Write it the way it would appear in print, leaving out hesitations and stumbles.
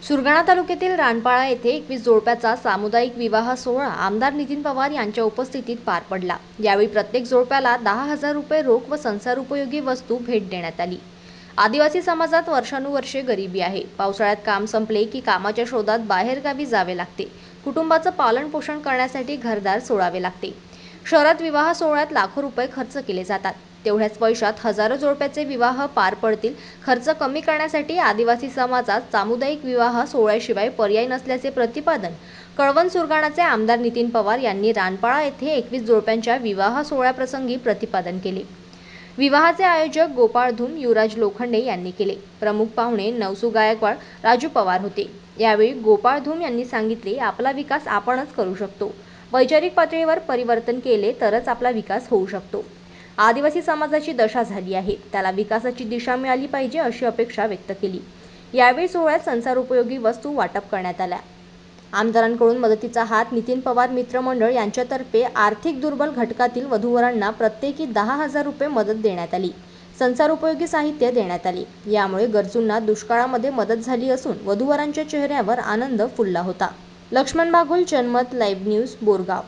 सुरगाणा तालुक्यातील रानपाळा येथे 21 जोडप्याचा सामुदायिक विवाह सोहळा आमदार नितीन पवार यांच्या उपस्थितीत पार पडला। यावेळी प्रत्येक जोडप्याला 10,000 रुपये रोख व संसारोपयोगी वस्तू भेट देण्यात आली। आदिवासी समाजात वर्षानुवर्षे गरिबी आहे। पावसाळ्यात काम संपले की कामाच्या शोधात बाहेरगावी जावे लागते। कुटुंबाचं पालन पोषण करण्यासाठी घरदार सोडावे लागते। शहरात विवाह सोहळ्यात लाखो रुपये खर्च केले जातात। तेवढ्याच पैशात हजारो जोडप्याचे विवाह पार पडतील। खर्च कमी करण्यासाठी आदिवासी समाजात सामुदायिक विवाह सोहळ्याशिवाय पर्याय नसल्याचे प्रतिपादन कळवण सुरगाणाचे आमदार नितीन पवार यांनी रानपाळा येथे 21 जोडप्यांच्या विवाह सोहळ्याप्रसंगी प्रतिपादन केले। विवाहाचे आयोजक गोपाळ धूम, युवराज लोखंडे यांनी केले। प्रमुख पाहुणे नवसू गायकवाड, राजू पवार होते। यावेळी गोपाळ धूम यांनी सांगितले, आपला विकास आपणच करू शकतो। वैचारिक पातळीवर परिवर्तन केले तरच आपला विकास होऊ शकतो। आदिवासी समाजाची दशा झाली आहे, त्याला विकासाची दिशा मिळाली पाहिजे अशी अपेक्षा व्यक्त केली। यावेळी सोहळ्यात संसारोपयोगी वस्तू वाटप करण्यात आल्या। आमदारांकडून मदतीचा हात नितीन पवार मित्र मंडळ यांच्यातर्फे आर्थिक दुर्बल घटकातील वधूवरांना प्रत्येकी 10,000 रुपये मदत देण्यात आली। संसारोपयोगी साहित्य देण्यात आले। यामुळे गरजूंना दुष्काळामध्ये मदत झाली असून वधूवरांच्या चेहऱ्यावर आनंद फुलला होता। लक्ष्मण बागुल, जनमत लाईव्ह न्यूज, बोरगाव।